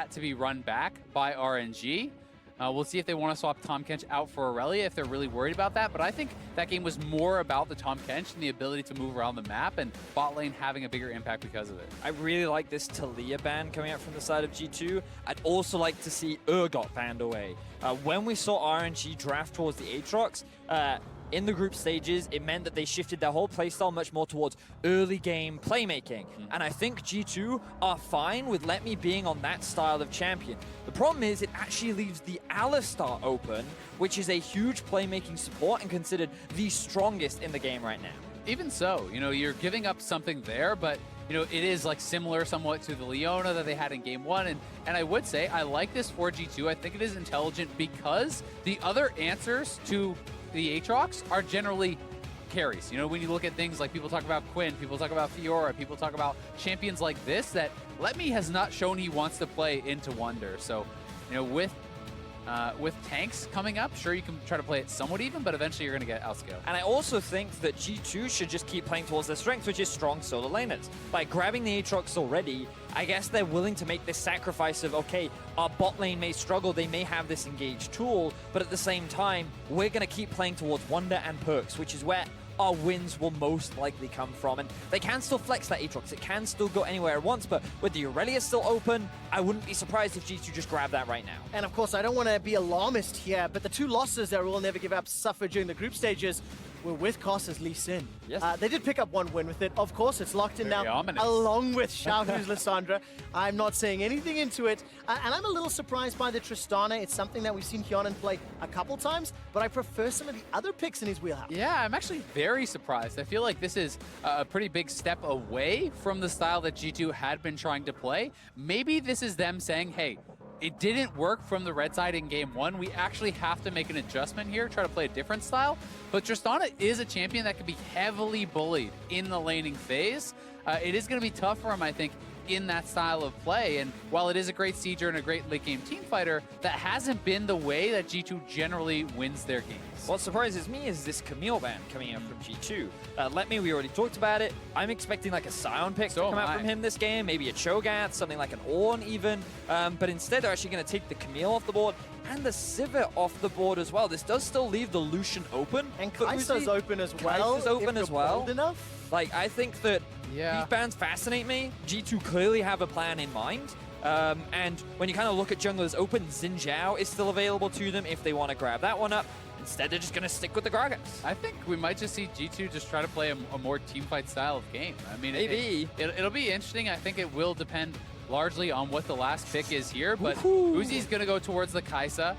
that to be run back by RNG. We'll see if they want to swap Tahm Kench out for Aurelia if they're really worried about that. But I think that game was more about the Tahm Kench and the ability to move around the map and bot lane having a bigger impact because of it. I really like this Talia ban coming out from the side of G2. I'd also like to see Urgot banned away. When we saw RNG draft towards the Aatrox, in the group stages, it meant that they shifted their whole playstyle much more towards early game playmaking. And I think G2 are fine with Let Me being on that style of champion. The problem is it actually leaves the Alistar open, which is a huge playmaking support and considered the strongest in the game right now. Even so, you know, you're giving up something there, but you know, it is like similar somewhat to the Leona that they had in game 1. And I would say I like this for G2. I think it is intelligent because the other answers to the Aatrox are generally carries. You know, when you look at things like people talk about Quinn, people talk about Fiora, people talk about champions like this, that Let Me has not shown he wants to play into Wonder. So, you know, with tanks coming up, sure, you can try to play it somewhat even, but eventually you're going to get outscaled. And I also think that G2 should just keep playing towards their strengths, which is strong solo laners. By grabbing the Aatrox already, I guess they're willing to make this sacrifice of, okay, our bot lane may struggle, they may have this engaged tool, but at the same time, we're going to keep playing towards Wonder and Perks, which is where our wins will most likely come from. And they can still flex that Aatrox. It can still go anywhere it wants, but with the Aurelia still open, I wouldn't be surprised if G2 just grab that right now. And of course, I don't want to be alarmist here, but the two losses that Will Never Give Up suffered during the group stages were with Koss as Lee Sin. Yes. They did pick up one win with it. Of course, it's locked in Very now, ominous. along with Xiaohu's Lissandra. I'm not saying anything into it. And I'm a little surprised by the Tristana. It's something that we've seen Hyonan play a couple times, but I prefer some of the other picks in his wheelhouse. Yeah, I'm actually very surprised. I feel like this is a pretty big step away from the style that G2 had been trying to play. Maybe this is them saying, hey, it didn't work from the red side in game 1. We actually have to make an adjustment here, try to play a different style. But Tristana is a champion that can be heavily bullied in the laning phase. It is going to be tough for him, I think, in that style of play. And while it is a great sieger and a great late game team fighter, that hasn't been the way that G2 generally wins their games. What surprises me is this Camille ban coming out from G2. Let Me, we already talked about it. I'm expecting like a Scion pick to come out from him this game, maybe a Cho'Gath, something like an Ornn even. But instead, they're actually going to take the Camille off the board and the Sivir off the board as well. This does still leave the Lucian open. And Kai'Sa's open as well. Kai'Sa's open as well. Bold enough. Like, I think that these bans fascinate me. G2 clearly have a plan in mind. And when you kind of look at junglers open, Xin Zhao is still available to them if they want to grab that one up. Instead, they're just going to stick with the Gragas. I think we might just see G2 just try to play a more teamfight style of game. I mean, maybe. It'll be interesting. I think it will depend largely on what the last pick is here, but Uzi's going to go towards the Kai'Sa.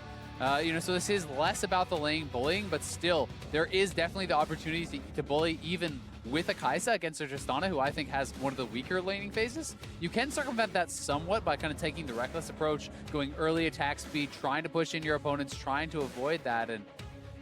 You know, so this is less about the lane bullying, but still, there is definitely the opportunity to bully even with a Kai'Sa against a Tristana, who I think has one of the weaker laning phases. You can circumvent that somewhat by kind of taking the reckless approach, going early attack speed, trying to push in your opponents, trying to avoid that, and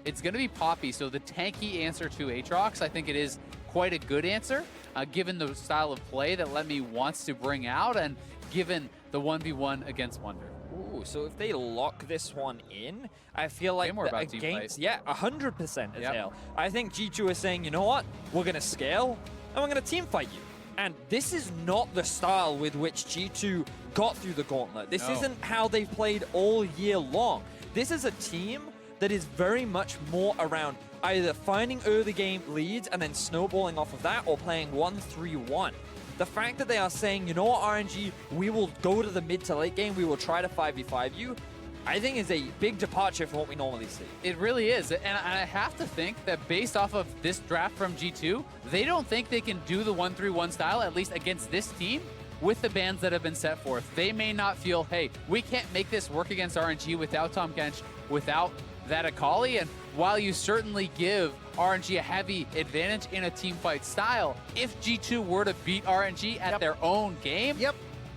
it's going to be Poppy. So the tanky answer to Aatrox, I think it is quite a good answer, given the style of play that Let Me wants to bring out, and given the 1v1 against Wonder. Ooh, so if they lock this one in, I feel like against, 100% Azale. I think G2 is saying, you know what, we're going to scale, and we're going to team fight you. And this is not the style with which G2 got through the gauntlet. This isn't how they've played all year long. This is a team that is very much more around either finding early game leads and then snowballing off of that, or playing 1-3-1. The fact that they are saying, you know what, RNG, we will go to the mid to late game, we will try to 5v5 you, I think is a big departure from what we normally see. It really is, and I have to think that based off of this draft from G2, they don't think they can do the 1-3-1 style, at least against this team, with the bans that have been set forth. They may not feel, hey, we can't make this work against RNG without Tahm Kench, without that Akali, and while you certainly give RNG a heavy advantage in a team fight style, if G2 were to beat RNG at their own game,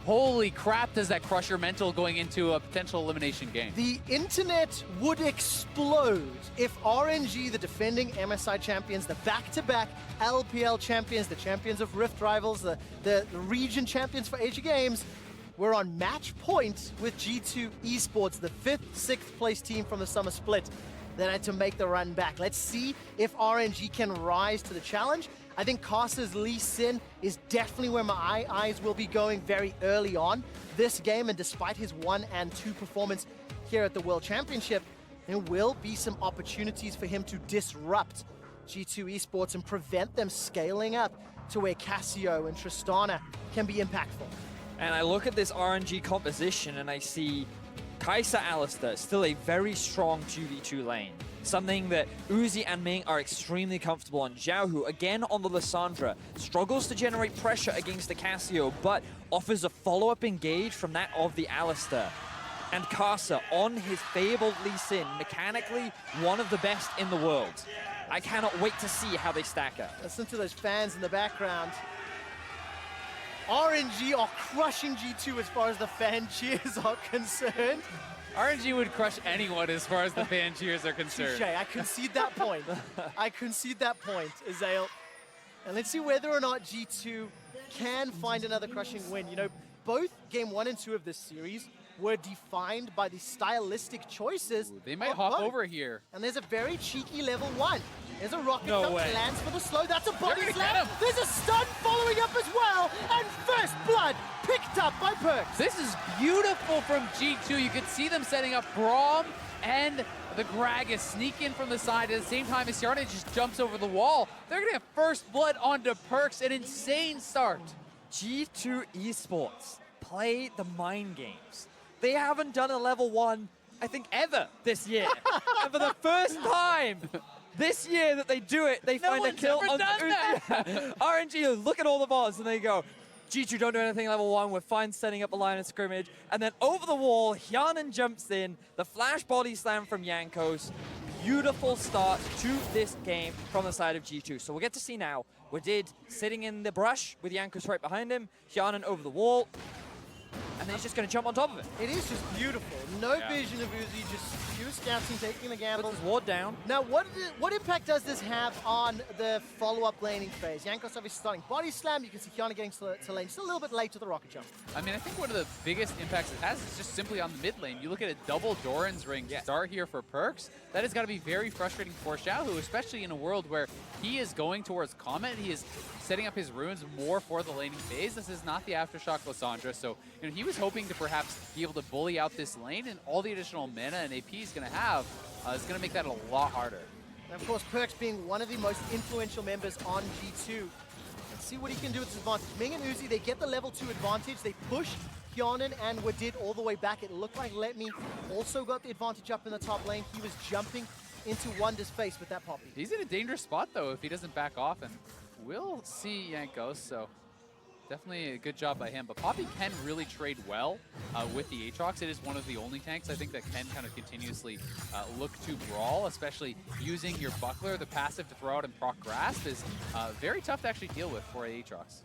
holy crap, does that crush your mental going into a potential elimination game. The internet would explode if RNG, the defending MSI champions, the back-to-back LPL champions, the champions of Rift Rivals, the region champions for Asia Games, were on match point with G2 Esports, the 5th, 6th place team from the summer split that had to make the run back. Let's see if RNG can rise to the challenge. I think Karsa's Lee Sin is definitely where my eyes will be going very early on this game, and despite his 1 and 2 performance here at the World Championship, there will be some opportunities for him to disrupt G2 Esports and prevent them scaling up to where Casio and Tristana can be impactful. And I look at this RNG composition and I see Kai'Sa Alistar still a very strong 2v2 lane. Something that Uzi and Ming are extremely comfortable on. Xiao, who again on the Lissandra, struggles to generate pressure against the Casio, but offers a follow-up engage from that of the Alistar. And Karsa on his fabled Lee Sin, mechanically one of the best in the world. I cannot wait to see how they stack up. Listen to those fans in the background. RNG are crushing G2 as far as the fan cheers are concerned. RNG would crush anyone as far as the fan cheers are concerned. Touché, I concede that point. I concede that point, Azael. And let's see whether or not G2 can find another crushing win. You know, both game 1 and 2 of this series were defined by the stylistic choices. Ooh, they might hop over here. And there's a very cheeky level 1. There's a rocket no that way. lands for the slow. That's a body They're gonna slam. get him. There's a stun following up as well. And first blood picked up by Perks. This is beautiful from G2. You can see them setting up Braum and the Gragas sneak in from the side at the same time as Yarna just jumps over the wall. They're gonna get first blood onto Perks. An insane start. G2 Esports play the mind games. They haven't done a level 1, I think, ever this year. And for the first time this year that they do it, they find a kill on RNG. Look at all the bars and they go, G2 don't do anything level 1, we're fine setting up a line of scrimmage. And then over the wall, Hyanan jumps in, the flash body slam from Jankos. Beautiful start to this game from the side of G2. So we'll get to see now. Wadid sitting in the brush with Jankos right behind him, Hyanan over the wall. And then he's just going to jump on top of it. It is just beautiful. No vision of Uzi, just pure scouting, taking the gamble. Puts his ward down. Now, what impact does this have on the follow-up laning phase? Yankos obviously starting body slam. You can see Kiana getting to lane. Just a little bit late to the rocket jump. I mean, I think one of the biggest impacts it has is just simply on the mid lane. You look at a double Doran's ring start here for Perks. That has got to be very frustrating for Xiaohu, especially in a world where he is going towards Comet. He is setting up his runes more for the laning phase. This is not the Aftershock Lissandra, so you know, he was hoping to perhaps be able to bully out this lane, and all the additional mana and AP he's going to have is going to make that a lot harder. And of course, Perks being one of the most influential members on G2. Let's see what he can do with his advantage. Ming and Uzi, they get the level 2 advantage. They push Hyanan and Wadid all the way back. It looked like Let Me also got the advantage up in the top lane. He was jumping into Wonder's face with that Poppy. He's in a dangerous spot, though, if he doesn't back off, and we'll see Jankos, so definitely a good job by him. But Poppy can really trade well with the Aatrox. It is one of the only tanks, I think, that can kind of continuously look to brawl, especially using your Buckler. The passive to throw out and proc Grasp is very tough to actually deal with for Aatrox.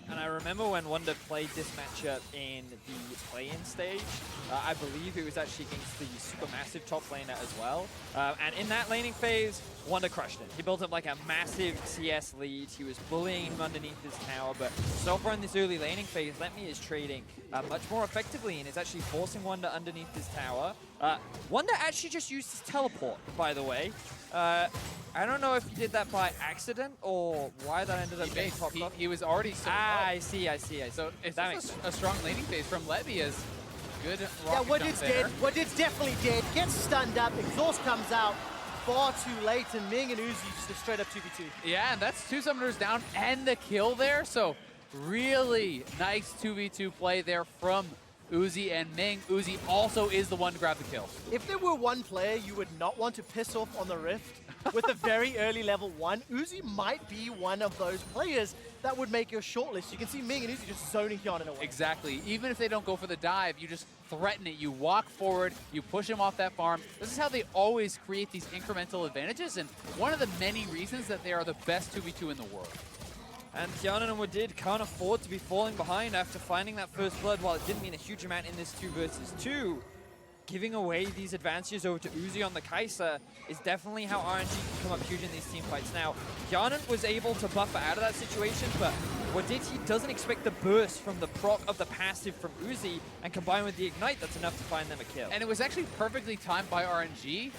And I remember when Wonder played this matchup in the play-in stage, I believe it was actually against the Supermassive top laner as well. And in that laning phase, Wonder crushed it. He built up like a massive CS lead. He was bullying him underneath his tower, but so far in this early laning phase, Letme is trading much more effectively and is actually forcing Wonder underneath his tower. Wonder actually just used his teleport, by the way. I don't know if he did that by accident or why that ended up being popped off. He was already so I see. So it's a strong laning phase from Levy as good rocket Yeah, jump Wadid's there. dead. Wadid's definitely dead. Gets stunned up. Exhaust comes out far too late, and Ming and Uzi just a straight up 2v2. Yeah, and that's 2 summoners down and the kill there. So really nice 2v2 play there from Uzi and Ming. Uzi also is the one to grab the kill. If there were one player you would not want to piss off on the Rift with a very early level 1, Uzi might be one of those players that would make your shortlist. You can see Ming and Uzi just zoning Hyanan away. Exactly. Even if they don't go for the dive, you just threaten it. You walk forward, you push him off that farm. This is how they always create these incremental advantages, and one of the many reasons that they are the best 2v2 in the world. And Hyanan and Wadid can't afford to be falling behind after finding that first blood. While it didn't mean a huge amount in this 2 versus 2, giving away these advantages over to Uzi on the Kai'Sa is definitely how RNG can come up huge in these team fights. Now, Hyanan was able to buffer out of that situation, but Wadid, he doesn't expect the burst from the proc of the passive from Uzi, and combined with the Ignite, that's enough to find them a kill. And it was actually perfectly timed by RNG.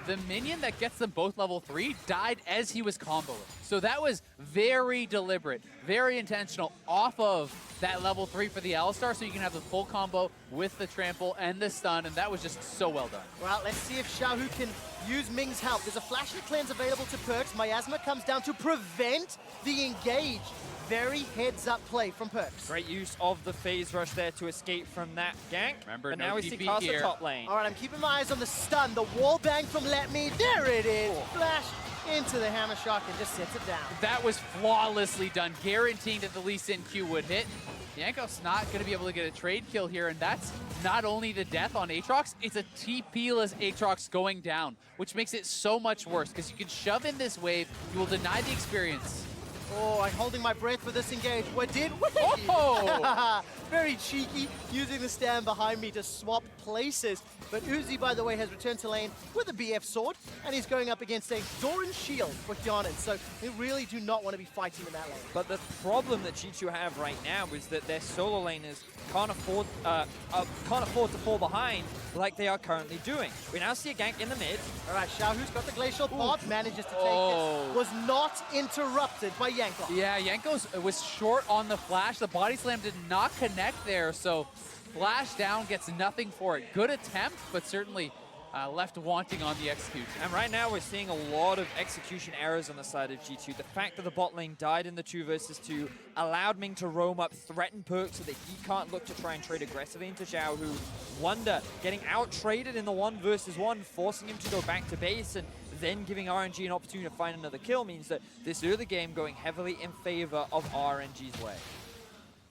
the minion that gets them both level 3 died as he was comboing. So that was very deliberate, very intentional off of that level 3 for the Alistar, so you can have the full combo with the trample and the stun, and that was just so well done. Well, let's see if Xiaohu can use Ming's help. There's a flash and cleanse available to Perks. Miasma comes down to prevent the engage. Very heads-up play from Perks. Great use of the phase rush there to escape from that gank. Remember, but no now we see TP Casa here. top lane. All right, I'm keeping my eyes on the stun. The wall bang from Let Me. There it is. Flash into the Hammer Shock and just sets it down. That was flawlessly done, guaranteeing that the Lee Sin Q would hit. Yanko's not going to be able to get a trade kill here, and that's not only the death on Aatrox, it's a TP-less Aatrox going down, which makes it so much worse, because you can shove in this wave, you will deny the experience. Oh, I'm holding my breath for this engage. What did we? Oh! Very cheeky, using the stand behind me to swap places. But Uzi, by the way, has returned to lane with a BF sword, and he's going up against a Doran shield for Hyanin. So they really do not want to be fighting in that lane. But the problem that G2 have right now is that their solo laners can't afford to fall behind like they are currently doing. We now see a gank in the mid. All right, Xiaohu's got the glacial pot, manages to take it. Was not interrupted by Yanko. Yeah, Yanko was short on the flash. The body slam did not connect there, so flash down gets nothing for it. Good attempt, but certainly left wanting on the execution. And right now we're seeing a lot of execution errors on the side of G2. The fact that the bot lane died in the 2 versus 2 allowed Ming to roam up, threaten Perk so that he can't look to try and trade aggressively into Xiaohu. Wonder getting out-traded in the 1 versus 1, forcing him to go back to base, and then giving RNG an opportunity to find another kill means that this early game going heavily in favor of RNG's way.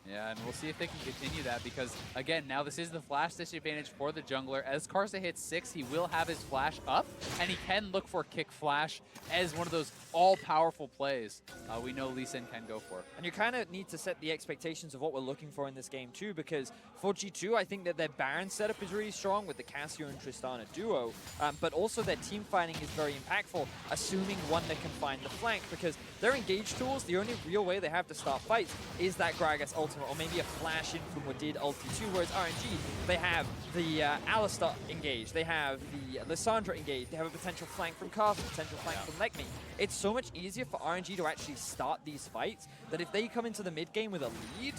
Yeah, and we'll see if they can continue that, because, again, now this is the flash disadvantage for the jungler. As Karsa hits 6, he will have his flash up, and he can look for kick flash as one of those all-powerful plays we know Lee Sin can go for. And you kind of need to set the expectations of what we're looking for in this game, too, because for G2, I think that their Baron setup is really strong with the Cassio and Tristana duo, but also their team fighting is very impactful, assuming Wonder can find the flank, because their engage tools, the only real way they have to start fights is that Gragas ultimate, or maybe a flash in from Wadid ulti 2, whereas RNG, they have the Alistar engage, they have the Lissandra engage, they have a potential flank from Karth, a potential flank from Lekmi. It's so much easier for RNG to actually start these fights that if they come into the mid game with a lead,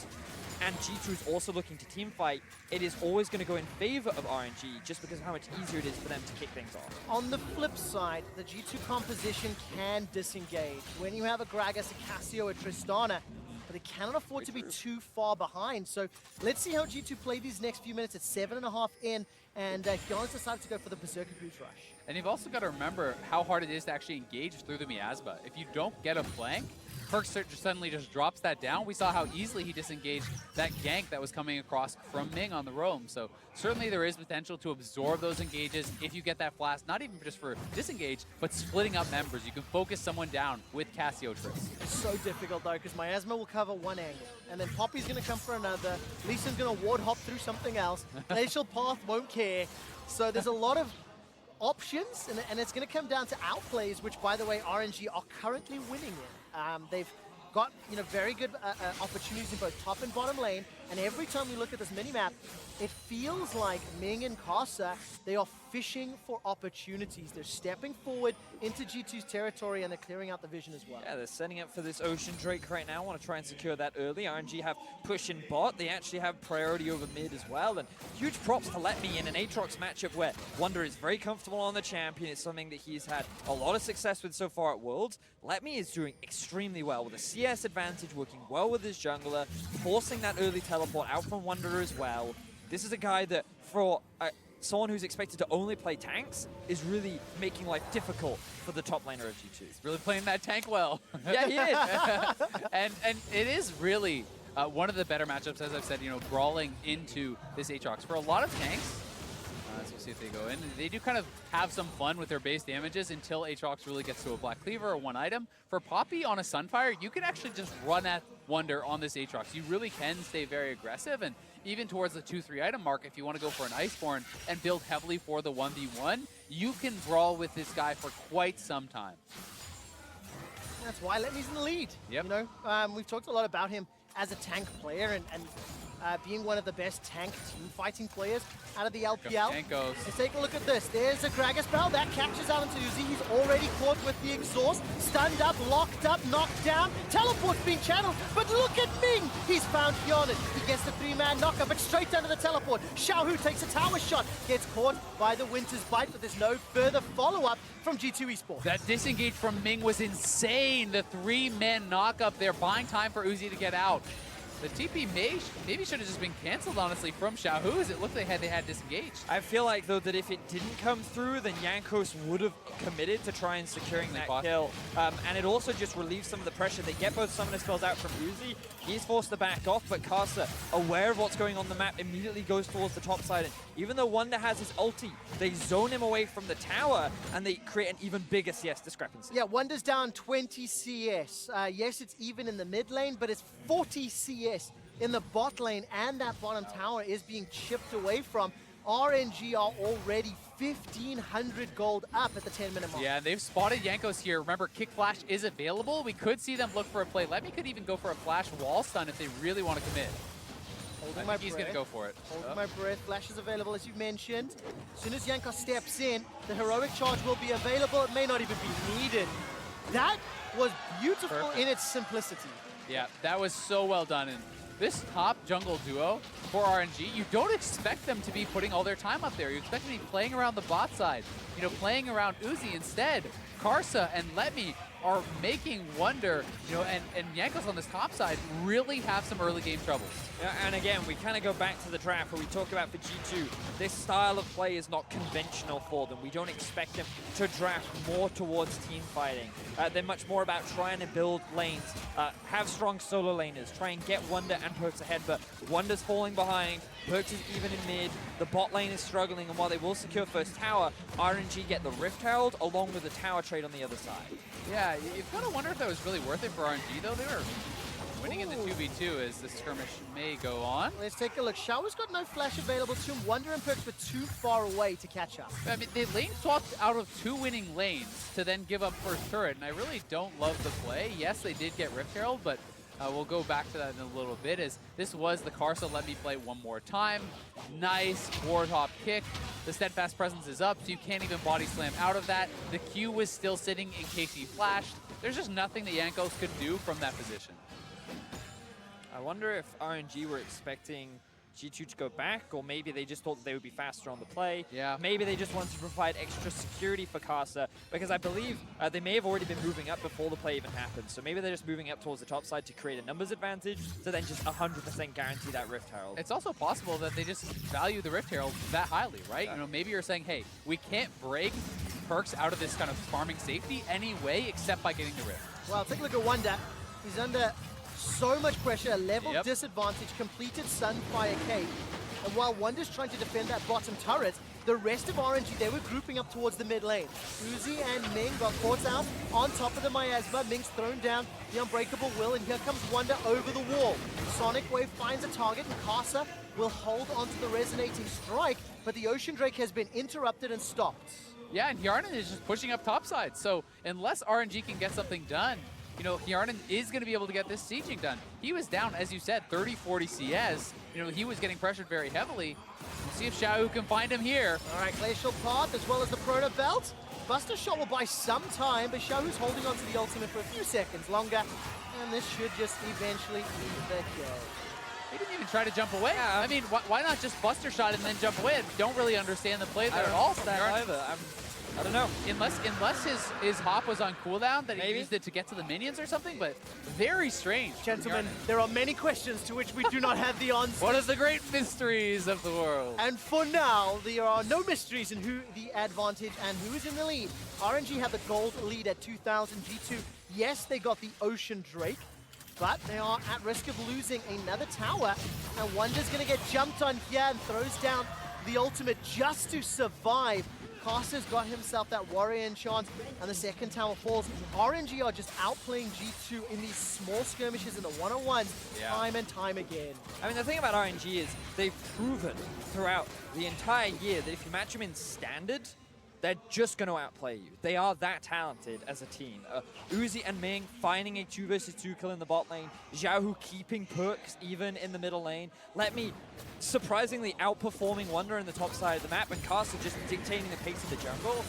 and G2 is also looking to team fight, it is always going to go in favor of RNG just because of how much easier it is for them to kick things off. On the flip side, the G2 composition can disengage. When you have a Gragas, a Cassio, a Tristana, but they cannot afford to be too far behind. So let's see how G2 play these next few minutes. It's 7.5 in, and Hyan's decided to go for the Berserker Boost Rush. And you've also got to remember how hard it is to actually engage through the miasma. If you don't get a flank, Perk suddenly just drops that down. We saw how easily he disengaged that gank that was coming across from Ming on the roam. So certainly there is potential to absorb those engages if you get that flash, not even just for disengage, but splitting up members. You can focus someone down with Cassio tricks. It's so difficult though, because Miasma will cover one angle, and then Poppy's going to come for another. Lee Sin's going to ward hop through something else. Glacial Path won't care. So there's a lot of options, and it's going to come down to outplays, which, by the way, RNG are currently winning in. They've got very good opportunities in both top and bottom lane, and every time we look at this minimap, it feels like Ming and Karsa, they are fishing for opportunities. They're stepping forward into G2's territory, and they're clearing out the vision as well. Yeah, they're setting up for this Ocean Drake right now. Want to try and secure that early. RNG have push in bot. They actually have priority over mid as well. And huge props to Let Me in an Aatrox matchup where Wonder is very comfortable on the champion. It's something that he's had a lot of success with so far at Worlds. Let Me is doing extremely well with a CS advantage, working well with his jungler, forcing that early teleport out from Wonder as well. This is a guy that, for someone who's expected to only play tanks, is really making life difficult for the top laner of G2. He's really playing that tank well. Yeah, he is. and it is really one of the better matchups, as I've said, brawling into this Aatrox. For a lot of tanks, so we'll see if they go in. They do kind of have some fun with their base damages until Aatrox really gets to a Black Cleaver or one item. For Poppy on a Sunfire, you can actually just run at Wonder on this Aatrox. You really can stay very aggressive, and even towards the 2-3 item mark, if you want to go for an Iceborne and build heavily for the 1v1, you can brawl with this guy for quite some time. That's why Let Me's in the lead. Yep. We've talked a lot about him as a tank player, and being one of the best tank team fighting players out of the LPL. Jankos. Let's take a look at this. There's a Gragas spell that catches out into Uzi. He's already caught with the exhaust. Stunned up, locked up, knocked down. Teleport's being channeled, but look at Ming. He's found Hyonin. He gets the 3-man knocker, but straight under the teleport. Xiaohu takes a tower shot. Gets caught by the Winter's Bite, but there's no further follow-up from G2 Esports. That disengage from Ming was insane. The 3-man knock up there, buying time for Uzi to get out. The TP maybe should have just been canceled, honestly, from Xiaohu, as it looked like they had disengaged. I feel like, though, that if it didn't come through, then Jankos would have committed to try and securing that kill. And it also just relieves some of the pressure. They get both summoner spells out from Uzi. He's forced to back off, but Karsa, aware of what's going on the map, immediately goes towards the top side. And even though Wonder has his ulti, they zone him away from the tower, and they create an even bigger CS discrepancy. Yeah, Wonder's down 20 CS. Yes, it's even in the mid lane, but it's 40 CS in the bot lane, and that bottom tower is being chipped away from. RNG are already 1,500 gold up at the 10-minute mark. Yeah, and they've spotted Jankos here. Remember, Kick Flash is available. We could see them look for a play. Lemmy could even go for a flash wall stun if they really want to commit. He's going to go for it. Holding my breath. Flash is available, as you mentioned. As soon as Jankos steps in, the heroic charge will be available. It may not even be needed. That was beautiful in its simplicity. Yeah, that was so well done. And this top jungle duo for RNG, you don't expect them to be putting all their time up there. You expect them to be playing around the bot side, you know, playing around Uzi instead. Karsa and Letme are making Wonder, you know, and Jankos on this top side really have some early game troubles. Yeah, and again, we kind of go back to the draft where we talked about for G2, this style of play is not conventional for them. We don't expect them to draft more towards team fighting. They're much more about trying to build lanes, have strong solo laners, try and get Wonder and Perkz ahead, but Wonder's falling behind, Perkz is even in mid, the bot lane is struggling, and while they will secure first tower, RNG get the Rift Herald along with the tower trade on the other side. Yeah, you've got to wonder if that was really worth it for RNG, though. They were winning in the 2v2 as the skirmish may go on. Let's take a look. Xiaohu's got no flash available to him. Wonder and Perkz were too far away to catch up. I mean, they lane swapped out of 2 winning lanes to then give up first turret, and I really don't love the play. Yes, they did get Rift Herald, but we'll go back to that in a little bit, as this was the Karsa let me play one more time. Nice warthog kick. The steadfast presence is up, so you can't even body slam out of that. The Q was still sitting in case he flashed. There's just nothing that Jankos could do from that position. I wonder if RNG were expecting G2 to go back, or maybe they just thought that they would be faster on the play. Yeah. Maybe they just wanted to provide extra security for Karsa, because I believe they may have already been moving up before the play even happened. So maybe they're just moving up towards the top side to create a numbers advantage, to then just 100% guarantee that Rift Herald. It's also possible that they just value the Rift Herald that highly, right? Yeah. You know, maybe you're saying, hey, we can't break Perkz out of this kind of farming safety anyway, except by getting the Rift. Well, take a look at Wonder. He's under so much pressure, a level disadvantage, completed Sunfire Cave. And while Wonder's trying to defend that bottom turret, the rest of RNG, they were grouping up towards the mid lane. Uzi and Ming got caught out on top of the miasma. Ming's thrown down the Unbreakable Will, and here comes Wonder over the wall. Sonic Wave finds a target, and Karsa will hold onto the resonating strike, but the Ocean Drake has been interrupted and stopped. Yeah, and Hjarnan is just pushing up topside. So unless RNG can get something done, you know, Hjarnan is going to be able to get this sieging done. He was down, as you said, 30, 40 CS. You know, he was getting pressured very heavily. We'll see if Xiaohu can find him here. All right, Glacial Path as well as the Proto Belt. Buster Shot will buy some time, but Xiaohu's holding on to the ultimate for a few seconds longer, and this should just eventually be the kill. He didn't even try to jump away. Yeah. I mean, why not just Buster Shot and then jump away? I don't really understand the play there at all. I don't know. Unless his hop was on cooldown, that he used it to get to the minions or something, but very strange. Gentlemen, there are many questions to which we do not have the answer. What are the great mysteries of the world? And for now, there are no mysteries in who the advantage and who is in the lead. RNG have the gold lead at 2,000. G2, yes, they got the Ocean Drake, but they are at risk of losing another tower, and Wonder's going to get jumped on here and throws down the ultimate just to survive. Karsa's got himself that warrior enchant, and the second tower falls. RNG are just outplaying G2 in these small skirmishes in the one-on-ones time and time again. I mean, the thing about RNG is they've proven throughout the entire year that if you match them in standard, they're just going to outplay you. They are that talented as a team. Uzi and Ming finding a 2 versus 2 kill in the bot lane. Xiaohu keeping perks even in the middle lane. Let me surprisingly outperforming Wonder in the top side of the map, and Cast just dictating the pace of the jungle.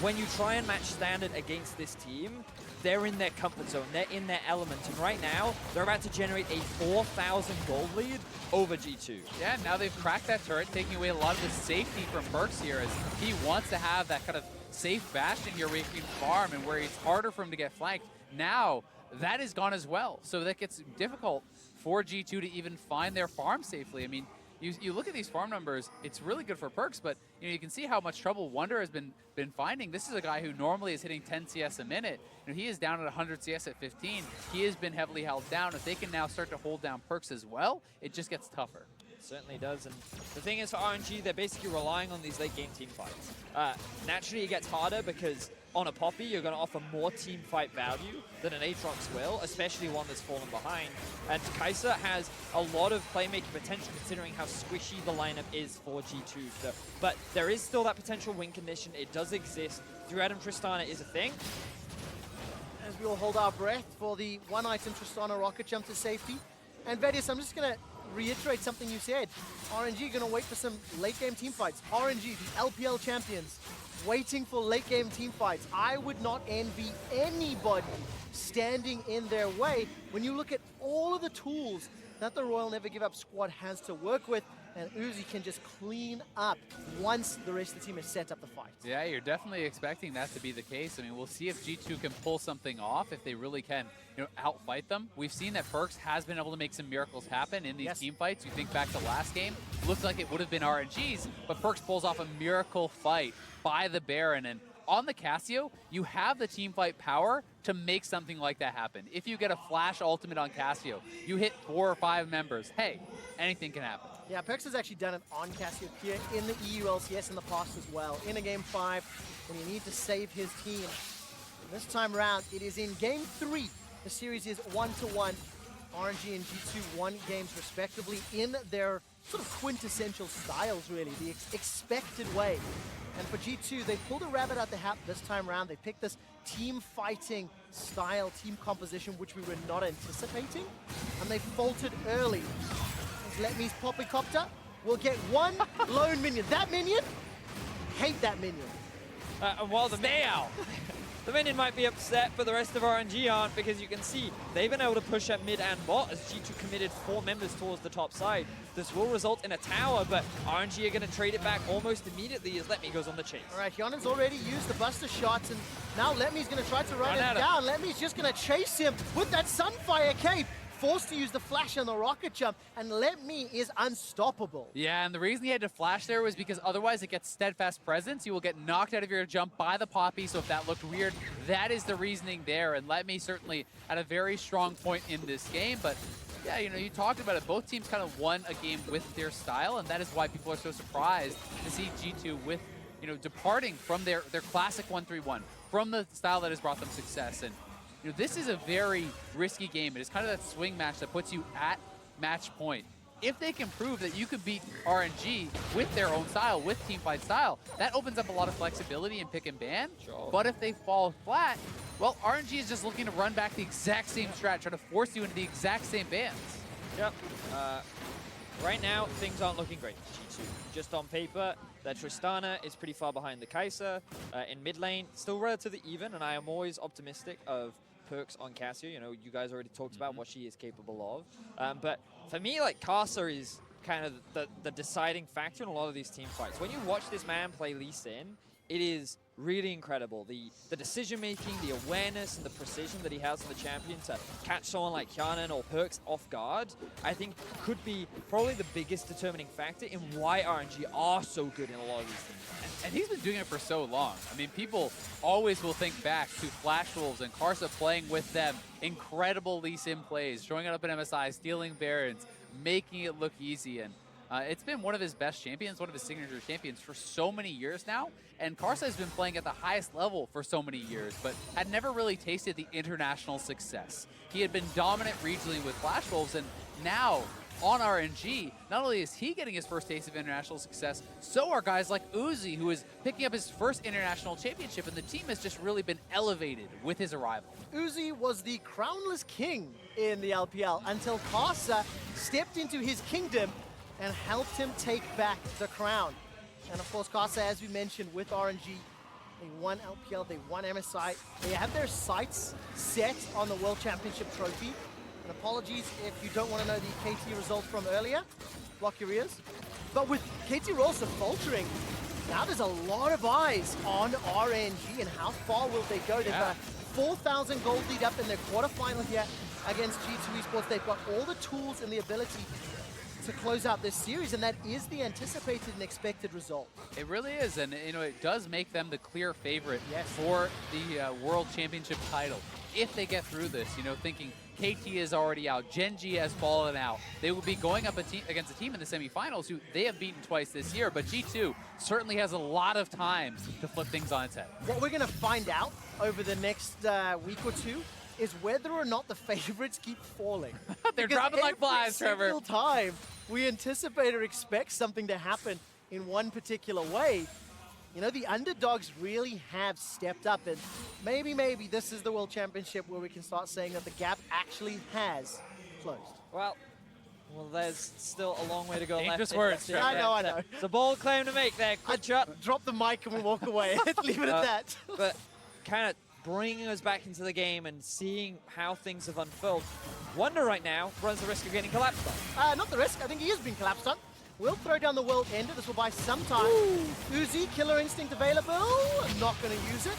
When you try and match standard against this team, they're in their comfort zone, they're in their element, and right now, they're about to generate a 4,000 gold lead over G2. Yeah, now they've cracked that turret, taking away a lot of the safety from Perks here, as he wants to have that kind of safe bastion here where he can farm and where it's harder for him to get flanked. Now, that is gone as well, so that gets difficult for G2 to even find their farm safely. I mean, you look at these farm numbers, it's really good for Perks, but you can see how much trouble Wonder has been finding. This is a guy who normally is hitting 10 CS a minute. He is down at 100 CS at 15. He has been heavily held down. If they can now start to hold down Perks as well, it just gets tougher. It certainly does, and the thing is for RNG, they're basically relying on these late game team fights. Naturally it gets harder because on a Poppy, you're going to offer more team fight value than an Aatrox will, especially one that's fallen behind. And Kai'Sa has a lot of playmaking potential considering how squishy the lineup is for G2. So, but there is still that potential win condition. It does exist. 3-item Tristana is a thing. As we all hold our breath for the 1-item Tristana rocket jump to safety. And Vedius, I'm just going to reiterate something you said. RNG going to wait for some late game team fights. RNG, the LPL champions, waiting for late game team fights. I would not envy anybody standing in their way when you look at all of the tools that the Royal Never Give Up squad has to work with, and Uzi can just clean up once the rest of the team has set up the fight. Yeah, you're definitely expecting that to be the case. I mean, we'll see if G2 can pull something off, if they really can, outfight them. We've seen that Perks has been able to make some miracles happen in these team fights. You think back to last game, looked like it would have been RNG's, but Perks pulls off a miracle fight by the Baron, and on the Cassio, you have the team fight power to make something like that happen. If you get a flash ultimate on Cassio, you hit 4 or 5 members, hey, anything can happen. Yeah, Perks has actually done it on Cassiopeia in the EU LCS in the past as well. In a game 5, when you need to save his team. And this time around, it is in game 3. The series is 1-1. RNG and G2 won games respectively in their sort of quintessential styles, really, the expected way. And for G2, they pulled a rabbit out the hat this time around. They picked this team fighting style, team composition, which we were not anticipating. And they faltered early. As Letme's Poppycopter will get one lone minion. That minion, hate that minion. And while the the minion might be upset, but the rest of RNG aren't, because you can see they've been able to push at mid and bot as G2 committed 4 members towards the top side. This will result in a tower, but RNG are going to trade it back almost immediately as Letme goes on the chase. All right, Hyunan's already used the buster shots, and now Letme's going to try to run him down. Letme's just going to chase him with that Sunfire cape. Forced to use the flash and the rocket jump, and Letme is unstoppable. Yeah, and the reason he had to flash there was because otherwise it gets steadfast presence. You will get knocked out of your jump by the Poppy, so if that looked weird, that is the reasoning there. And Letme certainly at a very strong point in this game, but yeah, you talked about it. Both teams kind of won a game with their style, and that is why people are so surprised to see G2 with, departing from their classic 1-3-1, from the style that has brought them success. And this is a very risky game. It is kind of that swing match that puts you at match point. If they can prove that you could beat RNG with their own style, with teamfight style, that opens up a lot of flexibility in pick and ban. Sure. But if they fall flat, well, RNG is just looking to run back the exact same strat, try to force you into the exact same bans. Yep. Right now, things aren't looking great for G2. Just on paper, that Tristana is pretty far behind the Kai'Sa. In mid lane, still relatively even, and I am always optimistic of Perks on Cassio. You guys already talked about what she is capable of. But for me, Kai'Sa is kind of the deciding factor in a lot of these team fights. When you watch this man play Lee Sin, it is really incredible. The decision-making, the awareness, and the precision that he has on the champion to catch someone like Hyanan or Perks off guard, I think could be probably the biggest determining factor in why RNG are so good in a lot of these teams. And he's been doing it for so long. I mean, people always will think back to Flash Wolves and Karsa playing with them. Incredible Lee Sin plays, showing it up in MSI, stealing Barons, making it look easy. And it's been one of his best champions, one of his signature champions for so many years now. And Karsa has been playing at the highest level for so many years, but had never really tasted the international success. He had been dominant regionally with Flash Wolves, and now on RNG, not only is he getting his first taste of international success, so are guys like Uzi, who is picking up his first international championship, and the team has just really been elevated with his arrival. Uzi was the crownless king in the LPL until Karsa stepped into his kingdom and helped him take back the crown. And of course, Karsa, as we mentioned, with RNG, they won LPL, they won MSI. They have their sights set on the World Championship trophy. And apologies if you don't want to know the KT results from earlier. Block your ears. But with KT Rolster faltering, now there's a lot of eyes on RNG and how far will they go. They've got a 4,000 gold lead up in their quarterfinal here against G2 Esports. They've got all the tools and the ability to close out this series, and that is the anticipated and expected result. It really is, and you know, it does make them the clear favorite for the World Championship title. If they get through this, you know, thinking KT is already out, Gen.G has fallen out, they will be going up against a team in the semifinals who they have beaten twice this year, but G2 certainly has a lot of time to flip things on its head. What we're going to find out over the next week or two is whether or not the favorites keep falling. They're dropping like flies, Trevor. Every single time we anticipate or expect something to happen in one particular way, you know, the underdogs really have stepped up, and maybe this is the World Championship where we can start saying that the gap actually has closed. Well, there's still a long way to go left. Dangerous words, Trevor. I know. It's a bold claim to make there. Good shot. Drop the mic and we walk away. Leave it at that. But kind of bringing us back into the game and seeing how things have unfolded. Wonder right now runs the risk of getting collapsed on. Not the risk. I think he is being collapsed on. We'll throw down the world ender. This will buy some time. Uzi, Killer Instinct available. I'm not going to use it.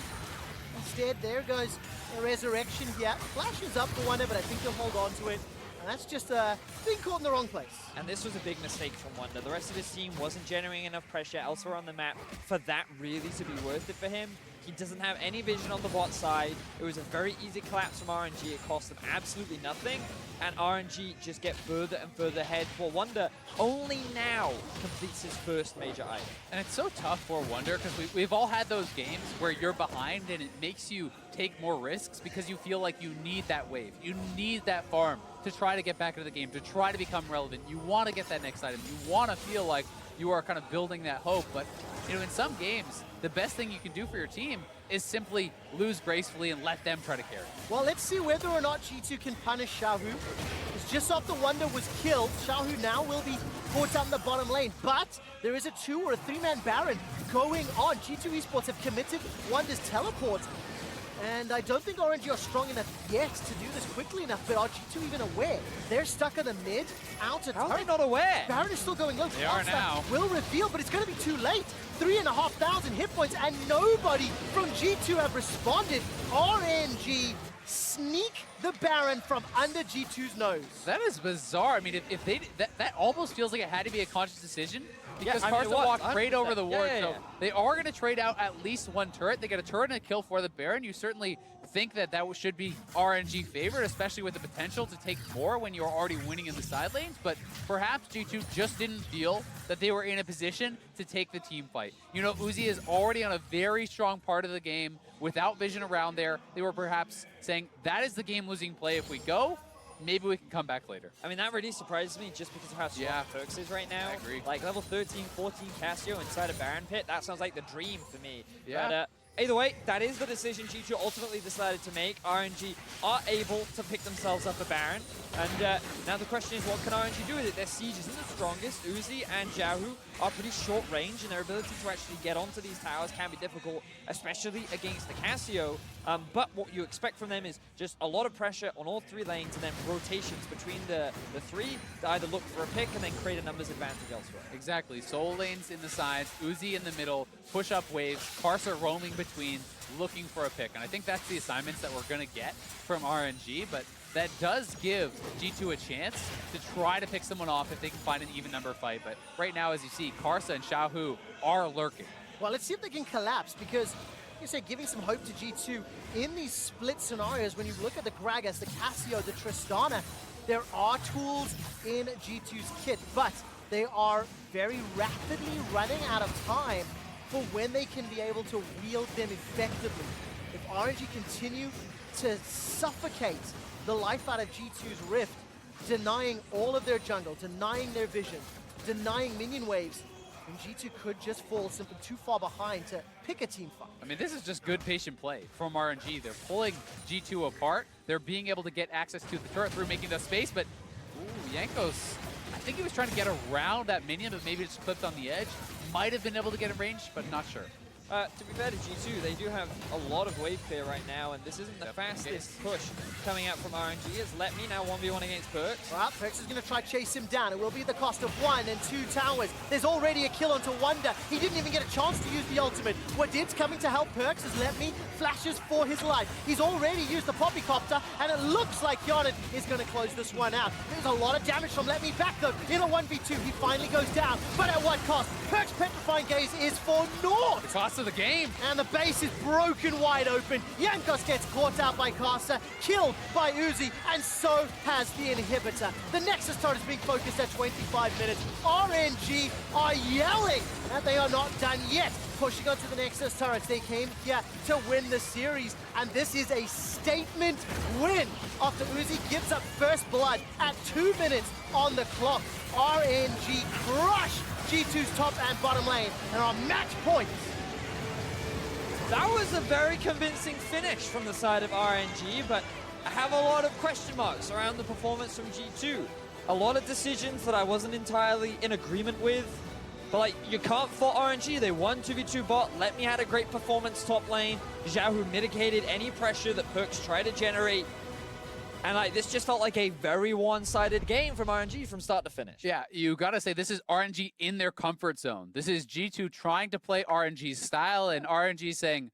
Instead, there goes a resurrection here. Flashes up for Wonder, but I think he'll hold on to it. And that's just being caught in the wrong place. And this was a big mistake from Wonder. The rest of his team wasn't generating enough pressure elsewhere on the map for that really to be worth it for him. He doesn't have any vision on the bot side. It was a very easy collapse from RNG. It cost them absolutely nothing. And RNG just get further and further ahead. For Wonder, only now completes his first major item. And it's so tough for Wonder because we've all had those games where you're behind and it makes you take more risks because you feel like you need that wave. You need that farm to try to get back into the game, to try to become relevant. You want to get that next item. You want to feel like you are kind of building that hope. But you know, in some games, the best thing you can do for your team is simply lose gracefully and let them try to carry. Well, let's see whether or not G2 can punish Xiaohu. It's just after Wonder was killed. Xiaohu now will be caught out in the bottom lane, but there is a 2 or a 3-man Baron going on. G2 Esports have committed Wonder's teleport, and I don't think RNG are strong enough yet to do this quickly enough, but are G2 even aware? They're stuck in the mid, out at How are they not aware? Baron is still going low. They are now. Will reveal, but it's going to be too late. 3,500 hit points, and nobody from G2 have responded. RNG sneak the Baron from under G2's nose. That is bizarre. I mean, if they that almost feels like it had to be a conscious decision because I mean, Carson walked right over the ward. Yeah. So they are going to trade out at least one turret. They get a turret and a kill for the Baron. You certainly think that should be RNG favored, especially with the potential to take more when you're already winning in the side lanes. But perhaps G2 just didn't feel that they were in a position to take the team fight. You know, Uzi is already on a very strong part of the game without vision around there. They were perhaps saying, that is the game-losing play. If we go, maybe we can come back later. I mean, that really surprises me just because of how strong Perks is right now. I agree. Like level 13, 14 Casio inside a Baron pit, that sounds like the dream for me. Yeah. But, either way, that is the decision G2 ultimately decided to make. RNG are able to pick themselves up a Baron. And now the question is, what can RNG do with it? Their siege isn't the strongest. Uzi and Xiaohu are pretty short range, and their ability to actually get onto these towers can be difficult, especially against the Casio. But what you expect from them is just a lot of pressure on all 3 lanes and then rotations between the 3 to either look for a pick and then create a numbers advantage elsewhere. Exactly. Soul lanes in the sides, Uzi in the middle, push up waves, Karsa roaming between, looking for a pick. And I think that's the assignments that we're going to get from RNG, but that does give G2 a chance to try to pick someone off if they can find an even number fight. But right now, as you see, Karsa and Xiaohu are lurking. Well, let's see if they can collapse, because like you said, giving some hope to G2 in these split scenarios. When you look at the Gragas, the Casio, the Tristana, there are tools in G2's kit, but they are very rapidly running out of time for when they can be able to wield them effectively. If RNG continue to suffocate the life out of G2's Rift, denying all of their jungle, denying their vision, denying minion waves, and G2 could just fall simply too far behind to pick a team fight. I mean, this is just good patient play from RNG. They're pulling G2 apart. They're being able to get access to the turret through making the space, but ooh, Jankos, I think he was trying to get around that minion, but maybe just clipped on the edge. Might have been able to get in range, but not sure. To be fair to G2, they do have a lot of wave clear right now, and this isn't the fastest push coming out from RNG. It's Let Me now 1v1 against Perkz. Well, Perkz is going to try to chase him down. It will be the cost of 1 and 2 towers. There's already a kill onto Wonder. He didn't even get a chance to use the ultimate. Wadid's coming to help Perkz as Let Me flashes for his life. He's already used the Poppycopter, and it looks like Yonit is going to close this one out. There's a lot of damage from Let Me back, though. In a 1v2, he finally goes down, but at what cost? Perkz Petrifying Gaze is for naught! The cost of the game. And the base is broken wide open. Jankos gets caught out by Kasa, killed by Uzi, and so has the inhibitor. The Nexus turret is being focused at 25 minutes. RNG are yelling that they are not done yet. Pushing onto the Nexus turrets. They came here to win the series, and this is a statement win after Uzi gives up first blood at 2 minutes on the clock. RNG crush G2's top and bottom lane and are match points. That was a very convincing finish from the side of RNG, but I have a lot of question marks around the performance from G2. A lot of decisions that I wasn't entirely in agreement with. But like, you can't fault RNG. They won 2v2 bot. Let Me had a great performance top lane. Xiaohu mitigated any pressure that Perkz tried to generate. And like, this just felt like a very one-sided game from RNG from start to finish. Yeah, you gotta say this is RNG in their comfort zone. This is G2 trying to play RNG's style, and RNG saying,